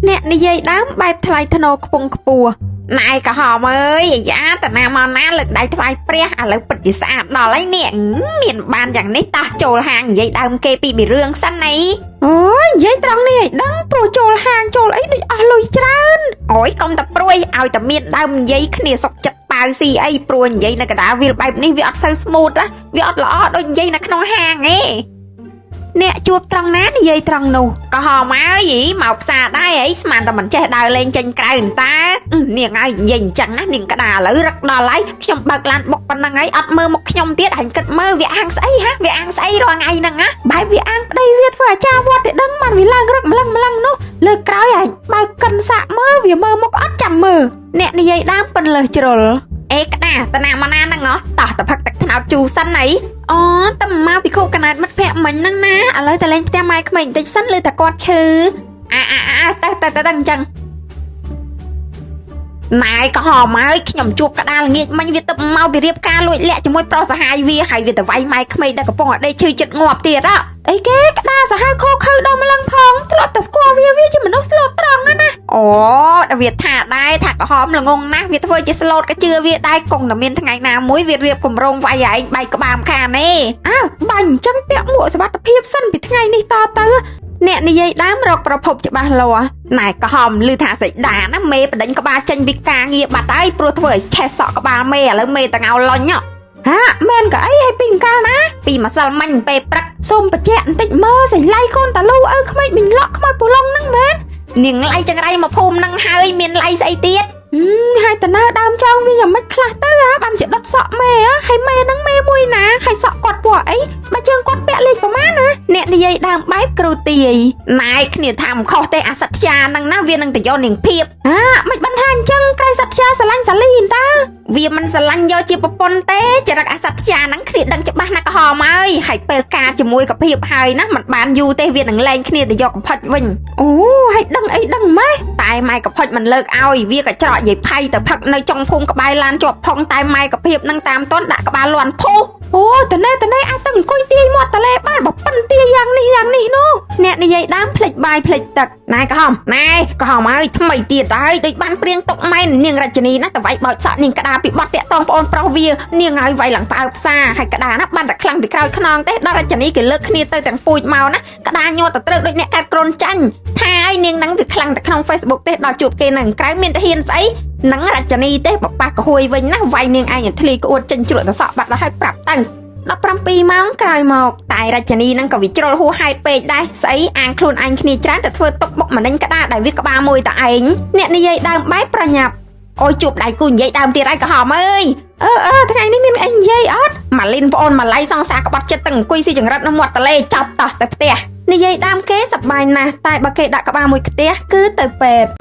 អ្នកនិយាយដើមបែបថ្លៃថ្នូរខ្ពង់ខ្ពស់ណែក៏ហមអើយអាយ៉ាតាណាមកណាលើកដៃថ្វាយព្រះឥឡូវពិតជាស្អាតដល់ហើយនេះមានបានយ៉ាងនេះតោះចូលហាងនិយាយដើមគេពីរឿងសិនអីអូយនិយាយត្រង់នេះឲ្យដឹងព្រោះចូលហាងចូលអីដូចអស់លុយច្រើនអូយកុំតែព្រួយឲ្យតែមានដើមនិយាយគ្នាសុកចិត្តប៉ាវស៊ីអីព្រោះនិយាយនៅកណ្ដាលវាបែបនេះវាអត់សូវស្មូតណាវាអត់ល្អដូចនិយាយនៅក្នុងហាងទេអ្នកជួបត្រង់ណានិយាយត្រង់នោះក៏ហមអើយមកផ្សារដែរអីស្មានតែមិនចេះដើរលេងចេញក្រៅតានាងហើយនិយាយអញ្ចឹងណានាងក្តារឥឡូវរឹកដល់ហើយខ្ញុំបើកឡានបុកប៉ុណ្ណឹងហើយអត់មើលមកខ្ញុំទៀតអញគិតមើលវាអាំងស្អីហ่ะវាអាំងស្អីរាល់ថ្ងៃហ្នឹងណាបែបវាអាំងប្តីវាធ្វើអាចារ្យវត្តទៅដឹងបានវាឡើងរឹកម្លឹងនោះលើក្រោយអញបើកកិនសាក់មើលវាមើលមកអត់ចាំមើលអ្នកនិយាយដើមប៉ុនលើសជ្រុលអេក្តារតាណាមកណាហ្នឹងហ៎តោះទៅផឹកទឹកថ្នោតជូរសិនអីអូតែមកពីខូបកណាតមិត្តភក្តិមិញហ្នឹងណាឥឡូវតែលេងផ្ទះម៉ែក្មេងបន្តិចសិនលើតែគាត់ឈឺតែអញ្ចឹងណែក៏ហមហើយខ្ញុំជួបកដាលងាកមិញវាទៅមកវារៀបការលួចលាក់ជាមួយប្រុសសាហាយវាហើយវាទៅវាយម៉ែក្មេងដែលកំពុងអត់ដេកឈឺចិត្តងាប់ទៀតអីគេក្តារសាហាវខូខើដល់ម្លឹងផងធ្លាប់តែស្គាល់វាជាមនុស្សស្លូតត្រង់ណាអូវាថាដែរថាក្រហមល្ងងណាស់វាធ្វើជាស្លូតក៏ជឿវាដែរគង់តែមានថ្ងៃណាមួយវារៀបគម្រោងវាយឯងបែកក្បាលខានទេបាញ់អញ្ចឹងពាក់មួកសុវត្ថិភាពសិនពីថ្ងៃនេះតទៅអ្នកនិយាយដើមរកប្រភពច្បាស់លាស់ណែក្រហមឮថាសេចដាណាមេបដិញក្បាលចេញពីការងារបាត់ហើយព្រោះធ្វើឲ្យឆេះសក់ក្បាលមេឥឡូវមេតងៅលុញមែនក៏អីឲ្យពីកាលណាពីម្សិលមិញពេលព្រឹកសូមបញ្ជាក់បន្តិចមើលសៃឡៃកូនតាលូឪក្មេងមិញលក់ខ្មោចពូឡុងហ្នឹងមែននាងឡៃចង្រៃមកភូមិហ្នឹងហើយមានឡៃស្អីទៀតហើយតើដើមចងវាយ៉ាងម៉េចខ្លះទៅបានជាដុតសក់មេហើយមេហ្នឹងមេមួយណាហើយសក់គាត់ពណ៌អីស្បែកជើងគាត់ពាក់លេខប្រមាណណាអ្នកនិយាយដើមបែបគ្រូទាយណែគ្នាថាមិនខុសទេអាសត្យាហ្នឹងណាវានឹងទៅយកនាងភាពមិនបានថាអញ្ចឹងក្រៃសត្យាស្រឡាញ់សាលីតើវាមិនស្រឡាញ់យកជាប្រពន្ធទេចរិតអាសត្យាហ្នឹងគ្នាដឹងច្បាស់ណាស់ក្រហមហើយពេលការជាមួយកភាពហើយណាមិនបានយូរទេវានឹងលែងគ្នាទៅយកកផុចវិញអូហើយដឹងអីដឹងម៉េះតែម៉ែកផុចមិនលើកឲ្យវាក៏ច្រកយាយផៃទៅផឹកនៅចុងភូមិក្បែរឡានជាប់ផុងតែម៉ែកភាពនឹងតាមតន់ដាក់ក្បាលលាន់ភូអូតនេអាចទៅអង្គុយទាយមាត់តលេបានបើប៉ិនទាយយ៉ាងនេះនោះអ្នកនិយាយដើមផ្លេចបាយផ្លេចទឹកណែក្រហមហើយថ្មីទៀតហើយដូចបានព្រៀងតុកម៉ែនាងរជនីណាតវាយបោចសក់នាងក្តារពីបាត់តាក់តងប្អូនប្រុសវានាងហើយវាយឡើងផ្អើផ្សាហើយក្តារណាបានតែខ្លាំងពីក្រោយខ្នងទេដល់រជនីគេលើកគ្នាទៅទាំងពូជមកណាក្តារញ័រទៅត្រូវដូចអ្នកកាត់ក្រូនចាញ់ថាហើយនាងហ្នឹងវាខ្លាំងតែក្នុង Facebook ទេដល់ជួបគេនៅក្រៅមានតែហ៊ានស្អីនឹងរជនីទេបបាស់កហួយវិញណាវាយនាងឯងធ្លីក្អួតចេញជ្រក់ទៅសក់បាត់ទៅហើយប្រាប់ទៅ17ម៉ោងក្រោយមកតែរជនីនឹងក៏វាជ្រុលហួសហេតុពេកដែរស្អីអាងខ្លួនឯងគ្នាច្រើនតែធ្វើទុកបុកម្នេញក្តារដែលវាក្បាលមួយតែឯងអ្នកនិយាយដើមបែបប្រញាប់អូយជួបដៃគូនិយាយដើមទៀតហើយក្រហមអើយថ្ងៃនេះមានអីនិយាយអត់ម៉ាលីនប្អូនម៉ាឡៃសងសាក្បត់ចិត្តទាំងអង្គុយស៊ីចង្រិតនៅមាត់ទលេចប់តោះទៅផ្ទះនិយាយដើមគេសប្បាយណាស់តែបើគេដាក់ក្បាលមួយផ្ទះគឺទៅពេទ្យ